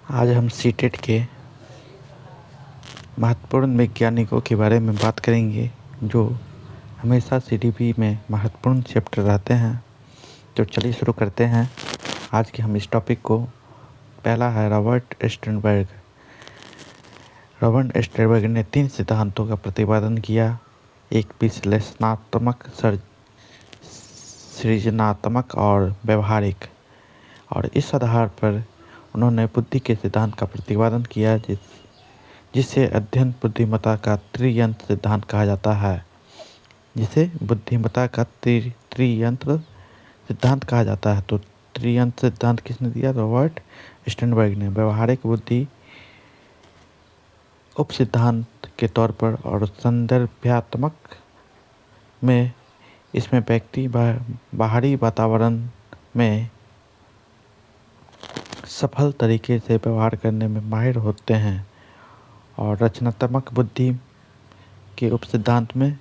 आज हम सीटेट के महत्वपूर्ण वैज्ञानिकों के बारे में बात करेंगे जो हमेशा सीडीपी में महत्वपूर्ण चैप्टर रहते हैं। तो चलिए शुरू करते हैं आज के हम इस टॉपिक को। पहला है रॉबर्ट स्टर्नबर्ग। रॉबर्ट स्टर्नबर्ग ने 3 सिद्धांतों का प्रतिपादन किया। एक विश्लेषणात्मक, सृजनात्मक और व्यवहारिक। और इस आधार पर उन्होंने बुद्धि के सिद्धांत का प्रतिपादन किया जिसे अध्ययन बुद्धिमत्ता का त्रियंत्र सिद्धांत कहा जाता है। जिसे बुद्धिमत्ता का त्रियंत्र सिद्धांत कहा जाता है। तो त्रियंत्र सिद्धांत किसने दिया? रॉबर्ट स्टर्नबर्ग ने। व्यवहारिक बुद्धि उप सिद्धांत के तौर पर और संदर्भात्मक में इसमें व्यक्ति बाहरी वातावरण में सफल तरीके से व्यवहार करने में माहिर होते हैं। और रचनात्मक बुद्धि के उप सिद्धांत में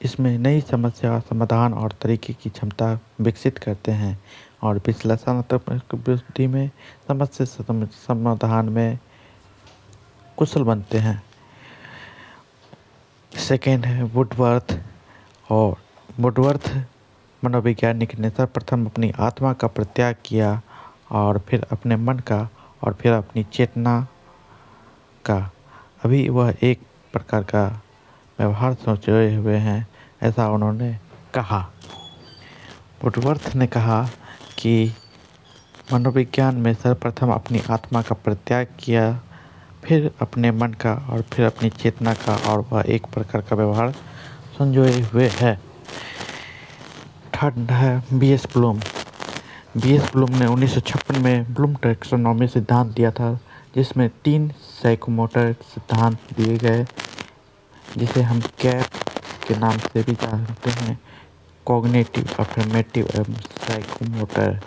इसमें नई समस्या समाधान और तरीके की क्षमता विकसित करते हैं। और विश्लेषणात्मक बुद्धि में समस्या समाधान में कुशल बनते हैं। सेकेंड है वुडवर्थ। और वुडवर्थ मनोवैज्ञानिक ने सर्वप्रथम अपनी आत्मा का परित्याग किया और फिर अपने मन का और फिर अपनी चेतना का। अभी वह एक प्रकार का व्यवहार सोचे हुए हैं, ऐसा उन्होंने कहा। वुडवर्थ ने कहा कि मनोविज्ञान में सर्वप्रथम अपनी आत्मा का परित्याग किया, फिर अपने मन का और फिर अपनी चेतना का, और वह एक प्रकार का व्यवहार संजोए हुए है। थर्ड है B S Bloom. B S Bloom ने 1956 में ब्लूम टैक्सोनॉमी सिद्धांत दिया था, जिसमें 3 साइकोमोटर सिद्धांत दिए गए, जिसे हम कैप के नाम से भी जानते हैं। कॉग्निटिव, अफर्मेटिव एवं साइकोमोटर,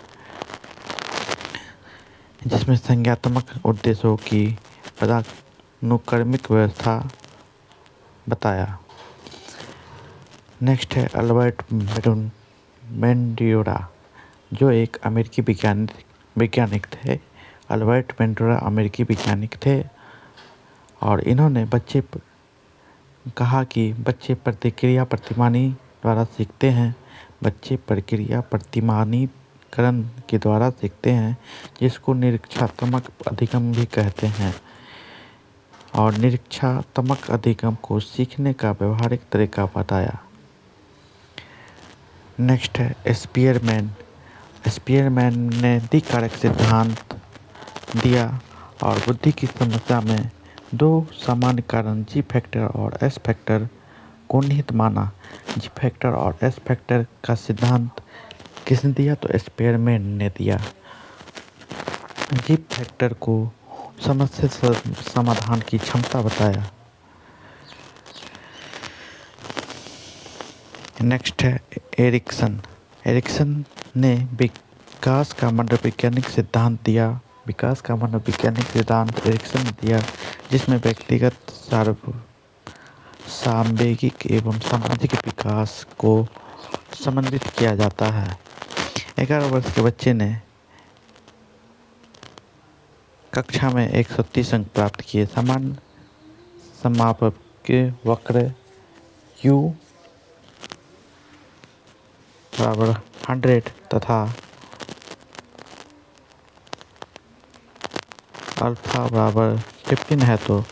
जिसमें संज्ञानात्मक उद्देश्यों की पदानुक्रमिक व्यवस्था बताया। नेक्स्ट है अल्बर्ट बेंडोरा, जो एक अमेरिकी वैज्ञानिक थे। अल्बर्ट बेंडोरा अमेरिकी वैज्ञानिक थे और इन्होंने कहा कि बच्चे प्रतिक्रिया प्रतिमानी द्वारा सीखते हैं। बच्चे प्रक्रिया प्रतिमानीकरण के द्वारा सीखते हैं, जिसको निरीक्षात्मक अधिगम भी कहते हैं। और निरीक्षात्मक अधिगम को सीखने का व्यवहारिक तरीका बताया। नेक्स्ट है स्पीयरमैन। स्पीयरमैन ने द्विकारक सिद्धांत दिया और बुद्धि की समस्या में 2 सामान्य कारण जी फैक्टर और एस फैक्टर को निहित माना। जी फैक्टर और एस फैक्टर का सिद्धांत किसने दिया? तो स्पीयरमैन ने दिया। जी फैक्टर को समस्या समाधान की क्षमता बताया। नेक्स्ट है एरिक्सन। एरिक्सन ने विकास का मनोवैज्ञानिक सिद्धांत दिया। विकास का मनोवैज्ञानिक सिद्धांत एरिक्सन ने दिया, जिसमें व्यक्तिगत, सांवेगिक एवं सामाजिक विकास को समन्वित किया जाता है। 11 वर्ष के बच्चे ने कक्षा में 130 अंक प्राप्त किए। समान समापक वक्र U बराबर 100 तथा अल्फा बराबर 15 है। तो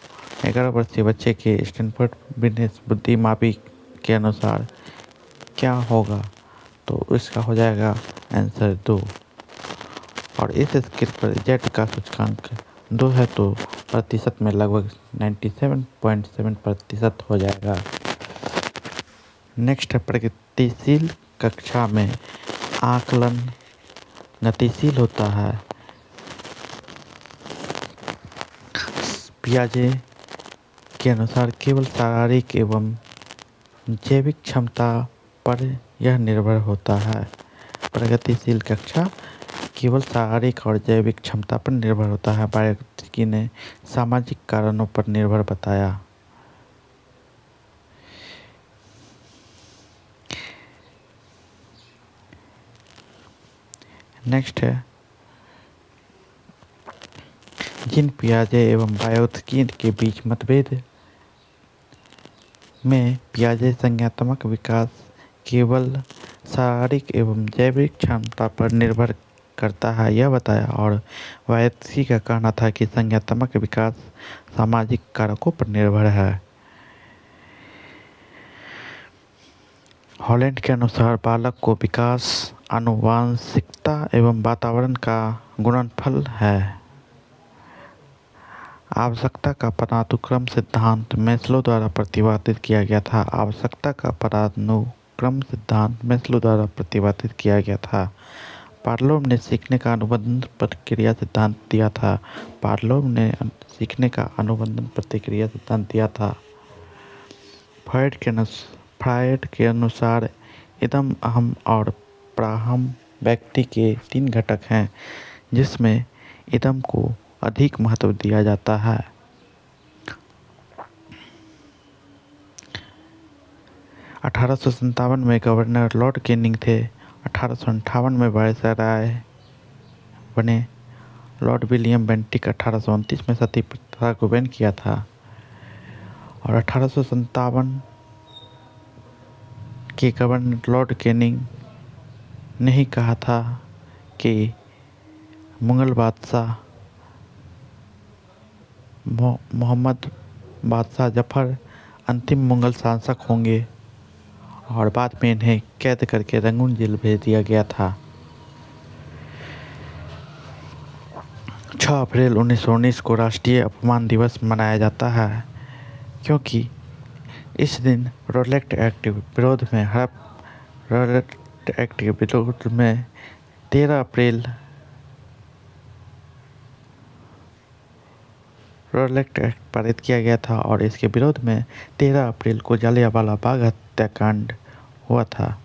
11 वर्षीय बच्चे के स्टैनफोर्ड बिजनेस बुद्धि मापी के अनुसार क्या होगा? तो इसका हो जाएगा आंसर 2। और इस स्केल पर जेड का सूचकांक 2 है, तो प्रतिशत में लगभग 97.7% हो जाएगा। नेक्स्ट है प्रगतिशील कक्षा में आकलन गतिशील होता है। पियाजे के अनुसार केवल शारीरिक एवं जैविक क्षमता पर यह निर्भर होता है। प्रगतिशील कक्षा केवल शारीरिक और जैविक क्षमता पर निर्भर होता है। बायोटिकी ने सामाजिक कारणों पर निर्भर बताया। नेक्स्ट है जीन पियाजे एवं बायोत्स्की के बीच मतभेद में पियाजे संज्ञानात्मक विकास केवल शारीरिक एवं जैविक क्षमता पर निर्भर करता है यह बताया, और वायत्स्की का कहना था कि संज्ञानात्मक विकास सामाजिक कारकों पर निर्भर है। हॉलैंड के अनुसार बालक को विकास आनुवांशिकता एवं वातावरण का गुणनफल है। आवश्यकता का पदानुक्रम सिद्धांत मैस्लो द्वारा प्रतिपादित किया गया था। आवश्यकता का पदानुक्रम सिद्धांत मैस्लो द्वारा प्रतिपादित किया गया था। पावलोव ने सीखने का अनुबंधन प्रतिक्रिया सिद्धांत दिया था। पावलोव ने सीखने का अनुबंधन प्रतिक्रिया सिद्धांत दिया था। फ्रायड के अनुसार इदम, अहम और प्राहम व्यक्ति के 3 घटक हैं, जिसमें इदम को अधिक महत्व दिया जाता है। (1857) में गवर्नर लॉर्ड कैनिंग थे। 1858 में वायसराय बने। लॉर्ड विलियम बेंटिक 1829 में सती प्रथा को बैन किया था। और 1857 के गवर्नर लॉर्ड कैनिंग ने ही कहा था कि मुगल बादशाह मोहम्मद बादशाह जफर अंतिम मुगल शासक होंगे, और बाद में इन्हें कैद करके रंगून जेल भेज दिया गया था। 6 अप्रैल 1919 को राष्ट्रीय अपमान दिवस मनाया जाता है, क्योंकि इस दिन रोलेट एक्ट के विरोध में 13 अप्रैल रोलेट एक्ट पारित किया गया था, और इसके विरोध में 13 अप्रैल को जलियांवाला बाग हत्याकांड हुआ था।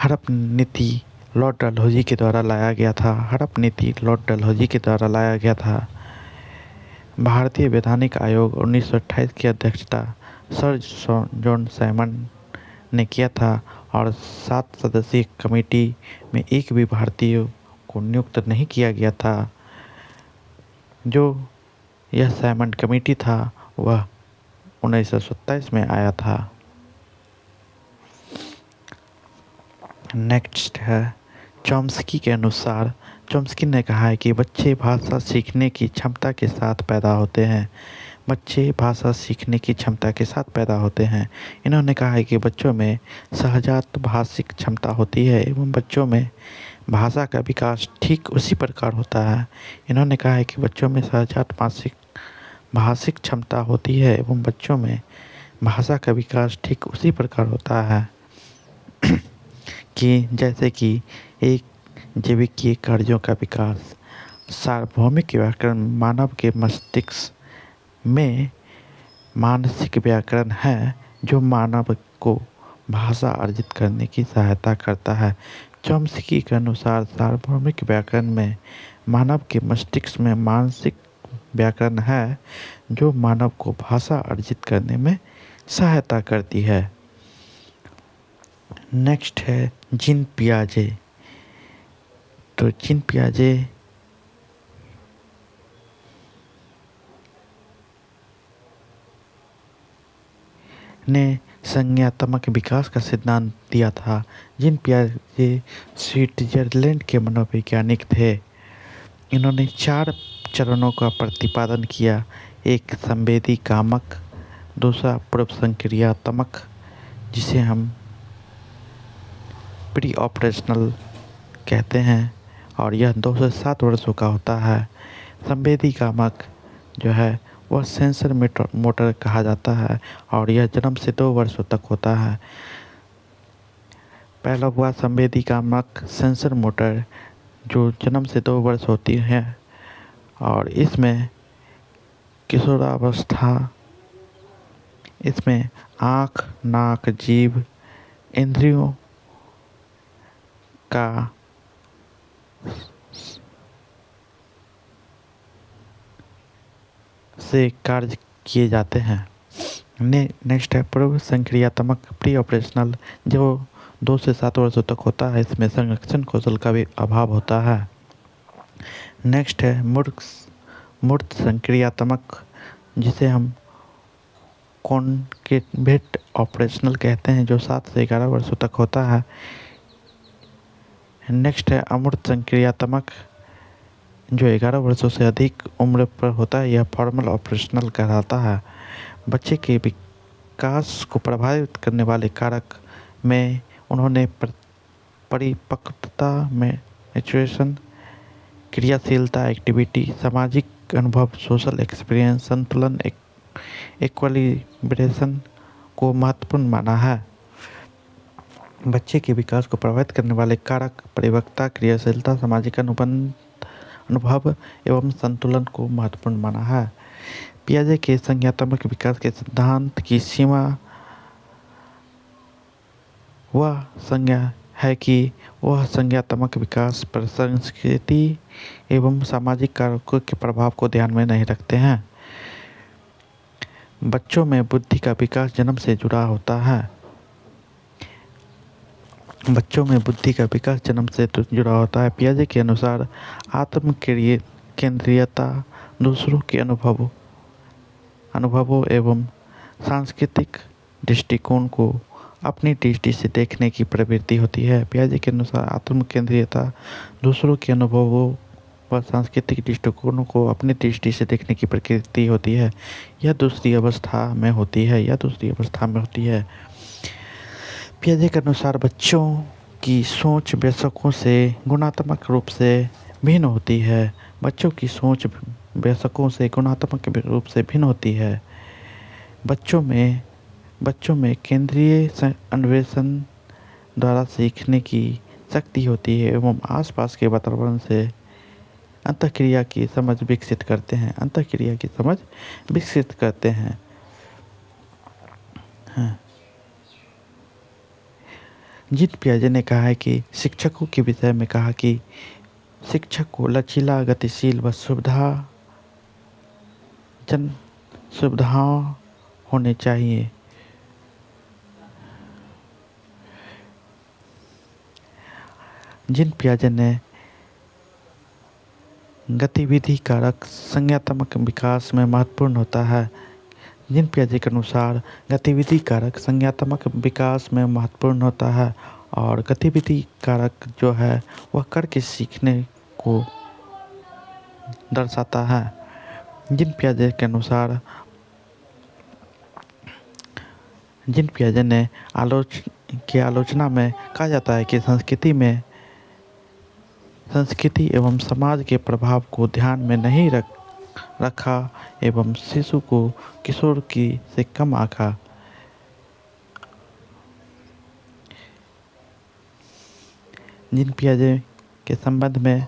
हड़प नीति लॉर्ड डलहौजी के द्वारा लाया गया था। हड़प नीति लॉर्ड डलहौजी के द्वारा लाया गया था। भारतीय वैधानिक आयोग 1928 की अध्यक्षता सर जॉन साइमन ने किया था, और 7 सदस्यीय कमेटी में एक भी भारतीय को नियुक्त नहीं किया गया था। जो यह साइमन कमेटी था वह 1927 में आया था। नेक्स्ट है चॉम्स्की के अनुसार। चॉम्स्की ने कहा है कि बच्चे भाषा सीखने की क्षमता के साथ पैदा होते हैं। बच्चे भाषा सीखने की क्षमता के साथ पैदा होते हैं। इन्होंने कहा है कि बच्चों में सहजात भाषिक क्षमता होती है एवं बच्चों में भाषा का विकास ठीक उसी प्रकार होता है। इन्होंने कहा है कि बच्चों में सहजात भाषिक क्षमता होती है एवं बच्चों में भाषा का विकास ठीक उसी प्रकार होता है कि जैसे कि एक जैविकीय कार्यों का विकास। सार्वभौमिक व्याकरण मानव के मस्तिष्क में मानसिक व्याकरण है जो मानव को भाषा अर्जित करने की सहायता करता है। चॉम्स्की के अनुसार सार्वभौमिक व्याकरण में मानव के मस्तिष्क में मानसिक व्याकरण है जो मानव को भाषा अर्जित करने में सहायता करती है। नेक्स्ट है जीन पियाजे। तो जीन पियाजे ने संज्ञानात्मक विकास का सिद्धांत दिया था। जीन पियाजे स्विट्जरलैंड के मनोवैज्ञानिक थे। इन्होंने 4 चरणों का प्रतिपादन किया। एक संवेदी कामक, दूसरा पूर्व संक्रियात्मक जिसे हम प्री ऑपरेशनल कहते हैं, और यह 2 से 7 वर्षों का होता है। संवेदी कामक जो है वह सेंसर मोटर कहा जाता है, और यह जन्म से 2 वर्षों तक होता है। पहला हुआ संवेदी कामक सेंसर मोटर जो जन्म से 2 वर्ष होती है, और इसमें किशोरावस्था, इसमें आँख, नाक, जीभ इंद्रियों का से कार्य किए जाते हैं। नेक्स्ट है पूर्व संक्रियात्मक प्री ऑपरेशनल जो 2 से 7 वर्षों तक होता है। इसमें संरक्षण कौशल का भी अभाव होता है। नेक्स्ट है मूर्त संक्रियात्मक, जिसे हम कॉन्केवेट ऑपरेशनल कहते हैं, जो 7 से 11 वर्षों तक होता है। नेक्स्ट है अमूर्त संक्रियात्मक, जो 11 वर्षों से अधिक उम्र पर होता है। यह फॉर्मल ऑपरेशनल कहलाता है। बच्चे के विकास को प्रभावित करने वाले कारक में उन्होंने परिपक्वता में मैच्योरेशन, क्रियाशीलता एक्टिविटी, सामाजिक अनुभव सोशल एक्सपीरियंस, संतुलन इक्विलिब्रेशन को महत्वपूर्ण माना है। बच्चे के विकास को प्रभावित करने वाले कारक परिपक्वता, क्रियाशीलता, सामाजिक अनुभव एवं संतुलन को महत्वपूर्ण माना है। पियाजे के संज्ञानात्मक विकास के सिद्धांत की सीमा वह संज्ञा है कि वह संज्ञानात्मक विकास पर संस्कृति एवं सामाजिक कारकों के प्रभाव को ध्यान में नहीं रखते हैं। बच्चों में बुद्धि का विकास जन्म से जुड़ा होता है। पियाजे के अनुसार आत्म केंद्रीयता दूसरों के अनुभवों एवं सांस्कृतिक दृष्टिकोण को अपनी दृष्टि से देखने की प्रवृत्ति होती है। पियाजे के अनुसार आत्म केंद्रीयता दूसरों के अनुभवों व सांस्कृतिक दृष्टिकोणों को अपनी दृष्टि से देखने की प्रवृत्ति होती है। यह दूसरी अवस्था में होती है। पियाजे के अनुसार बच्चों की सोच वयस्कों से गुणात्मक रूप से भिन्न होती है। बच्चों में केंद्रीय अन्वेषण द्वारा सीखने की शक्ति होती है एवं आसपास के वातावरण से अंतःक्रिया की समझ विकसित करते हैं। जीन पियाजे ने कहा है कि शिक्षकों के विषय में कहा कि शिक्षक को लचीला, गतिशील व सुविधा होने चाहिए। जीन पियाजे ने गतिविधि कारक संज्ञानात्मक विकास में महत्वपूर्ण होता है। जीन पियाजे के अनुसार गतिविधि कारक संज्ञानात्मक विकास में महत्वपूर्ण होता है और गतिविधि कारक जो है वह करके सीखने को दर्शाता है। जीन पियाजे ने आलोचना में कहा जाता है कि संस्कृति एवं समाज के प्रभाव को ध्यान में नहीं रखा एवं शिशु को किशोर की से कम आंका। जीन पियाजे के संबंध में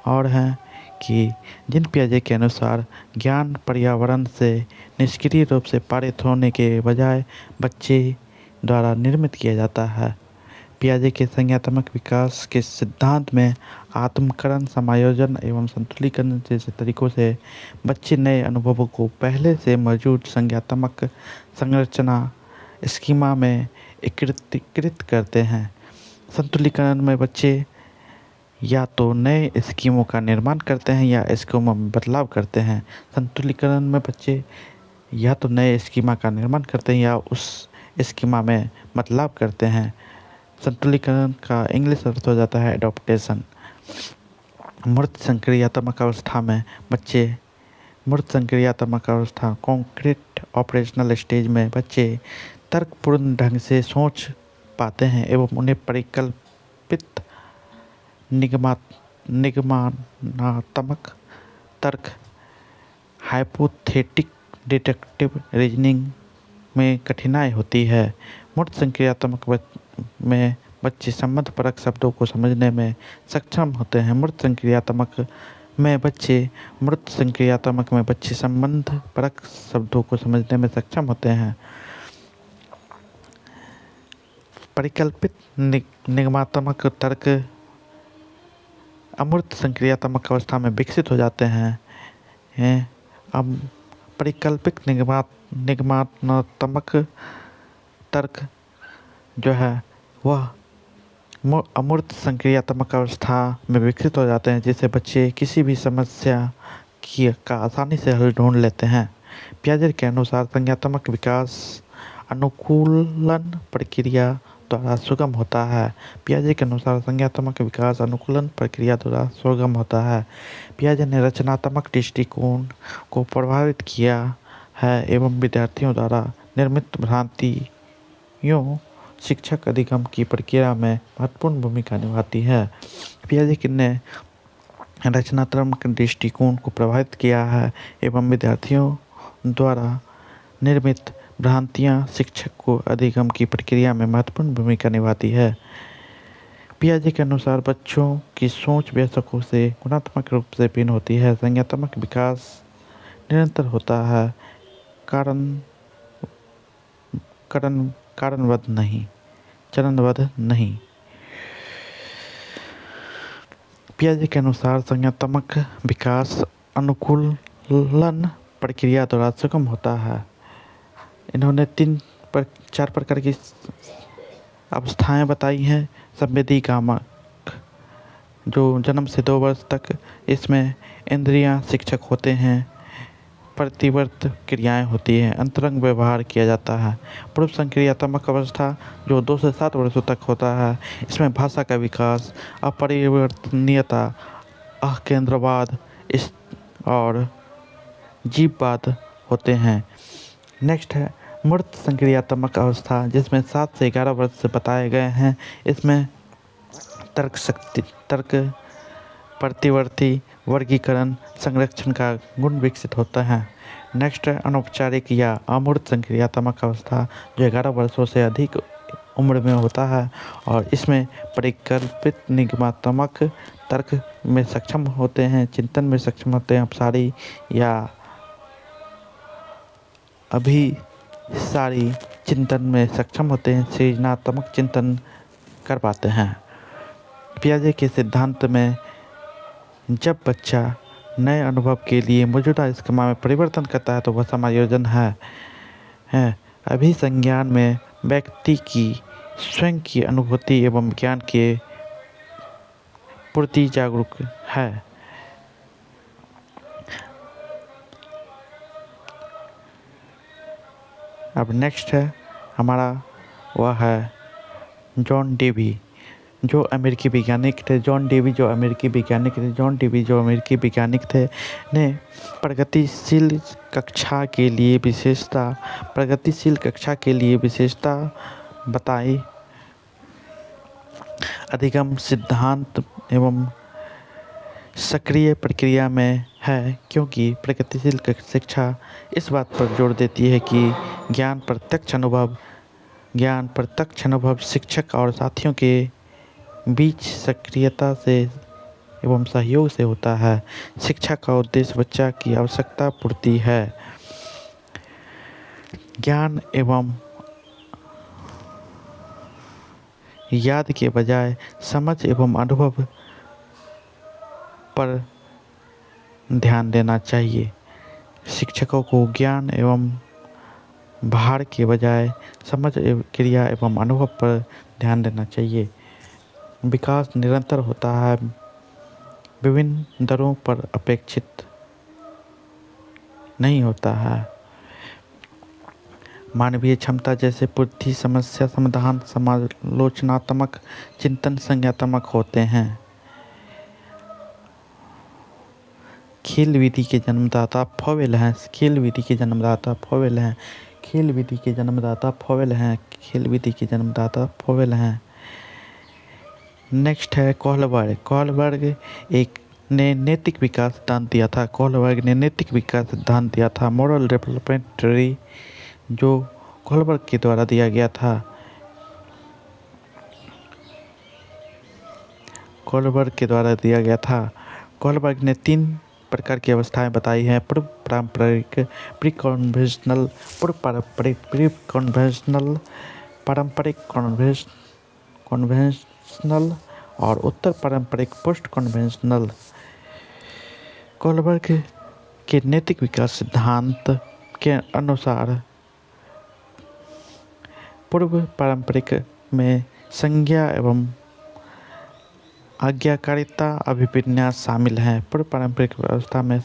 और हैं कि जीन पियाजे के अनुसार ज्ञान पर्यावरण से निष्क्रिय रूप से पारित होने के बजाय बच्चे द्वारा निर्मित किया जाता है। पियाजे के संज्ञानात्मक विकास के सिद्धांत में आत्मकरण, समायोजन एवं संतुलीकरण जैसे तरीकों से बच्चे नए अनुभवों को पहले से मौजूद संज्ञानात्मक संरचना स्कीमा में एकीकृत करते हैं। संतुलीकरण में बच्चे या तो नए स्कीमों का निर्माण करते हैं या स्कीमों में बदलाव करते हैं। संतुलीकरण में बच्चे या तो नए स्कीमा का निर्माण करते हैं या उस स्कीमा में बदलाव करते हैं। संतुलीकरण का इंग्लिश अर्थ हो जाता है एडॉप्टेशन। मूर्त संक्रियात्मक अवस्था कॉन्क्रीट ऑपरेशनल स्टेज में बच्चे तर्कपूर्ण ढंग से सोच पाते हैं एवं उन्हें परिकल्पित निगमनात्मक तर्क हाइपोथेटिक डिडक्टिव रीजनिंग में कठिनाई होती है। मूर्त संक्रियात्मक में बच्चे संबंधपरक शब्दों को समझने में सक्षम होते हैं। मूर्त संक्रियात्मक में बच्चे संबंधपरक शब्दों को समझने में सक्षम होते हैं। परिकल्पित निगमनात्मक तर्क अमूर्त संक्रियात्मक अवस्था में विकसित हो जाते हैं। अब परिकल्पित निगमनात्मक तर्क जो है वह अमूर्त संक्रियात्मक अवस्था में विकसित हो जाते हैं, जिससे बच्चे किसी भी समस्या का आसानी से हल ढूंढ लेते हैं। पियाजे के अनुसार संज्ञानात्मक विकास अनुकूलन प्रक्रिया द्वारा सुगम होता है। पियाजे के अनुसार संज्ञानात्मक विकास अनुकूलन प्रक्रिया द्वारा सुगम होता है। पियाजे ने रचनात्मक दृष्टिकोण को प्रभावित किया है एवं विद्यार्थियों द्वारा निर्मित भ्रांतियों शिक्षक अधिगम की प्रक्रिया में महत्वपूर्ण भूमिका निभाती है। पियाजे ने रचनात्मक दृष्टिकोण को प्रभावित किया है एवं विद्यार्थियों द्वारा निर्मित भ्रांतियाँ शिक्षक को अधिगम की प्रक्रिया में महत्वपूर्ण भूमिका निभाती है। पियाजे के अनुसार बच्चों की सोच वयस्कों से गुणात्मक रूप से भिन्न होती है। संज्ञानात्मक विकास निरंतर होता है, चरणबद्ध नहीं। पियाजे के अनुसार संज्ञानात्मक विकास अनुकूलन प्रक्रिया द्वारा सुगम होता है। इन्होंने 4 प्रकार की अवस्थाएं बताई हैं। संवेदी कामक, जो जन्म से 2 वर्ष तक, इसमें इंद्रियां शिक्षक होते हैं, प्रतिवर्त क्रियाएं होती हैं, अंतरंग व्यवहार किया जाता है। पूर्व संक्रियात्मक अवस्था जो 2 से 7 वर्षों तक होता है, इसमें भाषा का विकास, अपरिवर्तनीयता, अकेंद्रवाद और जीववाद होते हैं। नेक्स्ट है मूर्त संक्रियात्मक अवस्था, जिसमें 7 से 11 वर्ष से बताए गए हैं। इसमें तर्क, प्रतिवर्ती, वर्गीकरण, संरक्षण का गुण विकसित होता है। नेक्स्ट है अनौपचारिक या अमूर्त संक्रियात्मक अवस्था, जो 11 वर्षों से अधिक उम्र में होता है और इसमें परिकल्पित निगमात्मक तर्क में सक्षम होते हैं, चिंतन में सक्षम होते हैं, अपसारी या अभिसारी चिंतन में सक्षम होते हैं, सृजनात्मक चिंतन कर पाते हैं। पियाजे के सिद्धांत में जब बच्चा नए अनुभव के लिए मौजूदा स्कीमा में परिवर्तन करता है तो वह समायोजन है। अभिसंज्ञान में व्यक्ति की स्वयं की अनुभूति एवं ज्ञान के प्रति जागरूक है। अब नेक्स्ट है हमारा, वह है जॉन डेवी, जो अमेरिकी वैज्ञानिक थे। जॉन डेवी जो अमेरिकी वैज्ञानिक थे ने प्रगतिशील कक्षा के लिए विशेषता बताई। अधिगम सिद्धांत एवं सक्रिय प्रक्रिया में है, क्योंकि प्रगतिशील शिक्षा इस बात पर जोर देती है कि ज्ञान प्रत्यक्ष अनुभव शिक्षक और साथियों के बीच सक्रियता से एवं सहयोग से होता है। शिक्षा का उद्देश्य बच्चा की आवश्यकता पूर्ति है। ज्ञान एवं याद के बजाय समझ एवं अनुभव पर ध्यान देना चाहिए। शिक्षकों को ज्ञान एवं भार के बजाय समझ क्रिया एवं अनुभव पर ध्यान देना चाहिए। विकास निरंतर होता है, विभिन्न दरों पर अपेक्षित नहीं होता है। मानवीय क्षमता जैसे बुद्धि, समस्या समाधान, समालोचनात्मक चिंतन संज्ञानात्मक होते हैं। खेल विधि के जन्मदाता फॉवेल हैं। नेक्स्ट है कोहलबर्ग ने नैतिक विकास सिद्धांत दिया था। मॉरल डेवलपमेंट थ्योरी जो कोहलबर्ग के द्वारा दिया गया था। कोहलबर्ग ने 3 प्रकार की अवस्थाएं बताई हैं: पूर्व पारंपरिक, प्री कन्वेंशनल और उत्तर पारंपरिक पोस्ट कन्वेंशनल। कोहलबर्ग के नैतिक विकास सिद्धांत के अनुसार पूर्व पारंपरिक में संज्ञा एवं आज्ञाकारिता अभिविन्यास शामिल हैं। पूर्व पारंपरिक व्यवस्था में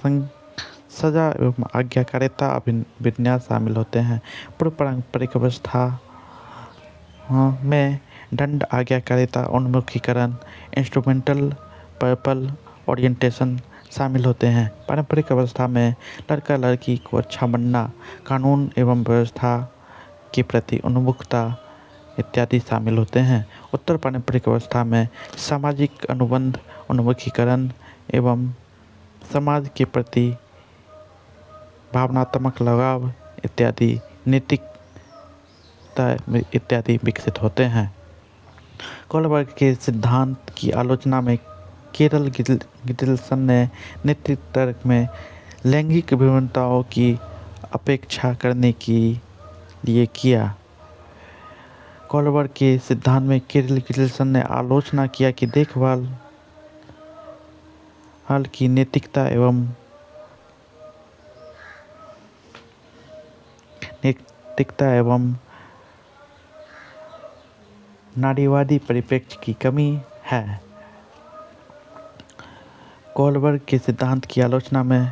सजा एवं आज्ञाकारिता अभिविन्यास शामिल होते हैं। पूर्व पारंपरिक व्यवस्था में दंड, आज्ञाकारिता, उन्मुखीकरण, इंस्ट्रूमेंटल पर्पल ओरिएंटेशन शामिल होते हैं। पारंपरिक अवस्था में लड़का लड़की को अच्छा बनना, कानून एवं व्यवस्था के प्रति उन्मुखता इत्यादि शामिल होते हैं। उत्तर पारंपरिक अवस्था में सामाजिक अनुबंध, उन्मुखीकरण एवं समाज के प्रति भावनात्मक लगाव इत्यादि, नैतिकता इत्यादि विकसित होते हैं। कोलबर्ग के सिद्धांत की आलोचना में केरल गिल्सन ने नैतिक तर्क में लैंगिक भिन्नताओं की अपेक्षा करने के लिए किया। कोलबर्ग के सिद्धांत में केरल गिल्सन ने आलोचना किया कि देखभाल हाल की नैतिकता एवं नारीवादी परिप्रेक्ष्य की कमी है। कोलबर्ग के सिद्धांत की आलोचना में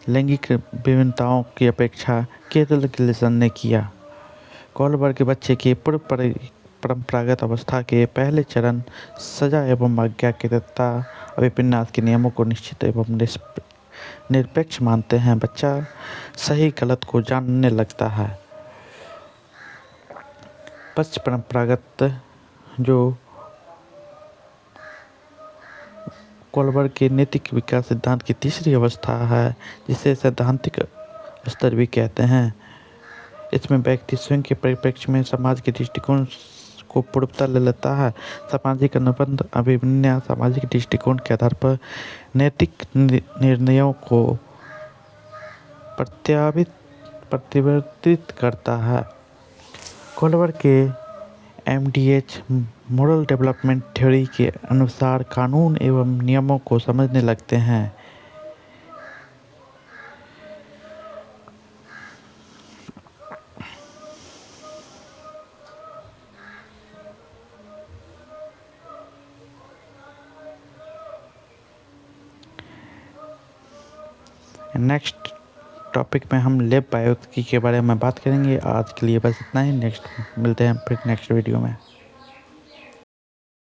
लैंगिक विभिन्नताओं की अपेक्षा केरल गिल्सन ने किया। कोलबर्ग के बच्चे की पूर्व परंपरागत अवस्था के पहले चरण सजा एवं आज्ञाकारिता अभिविन्यास के नियमों को निश्चित एवं निरपेक्ष मानते हैं। बच्चा सही गलत को जानने लगता है। पश्च परंपरागत जो कोलबर्ग के नैतिक विकास सिद्धांत की तीसरी अवस्था है, जिसे सैद्धांतिक स्तर भी कहते हैं। इसमें व्यक्ति स्वयं के परिप्रेक्ष्य में समाज के दृष्टिकोण को पूर्णतः ले लेता है। सामाजिक अनुबंध अभिविन्यास सामाजिक दृष्टिकोण के आधार पर नैतिक निर्णयों को परिवर्तित करता है। कोलबर्ग के MDH मॉरल डेवलपमेंट थ्योरी के अनुसार कानून एवं नियमों को समझने लगते हैं। नेक्स्ट टॉपिक में हम लैब बायोलॉजी के बारे में बात करेंगे। आज के लिए बस इतना ही। नेक्स्ट मिलते हैं फिर नेक्स्ट वीडियो में।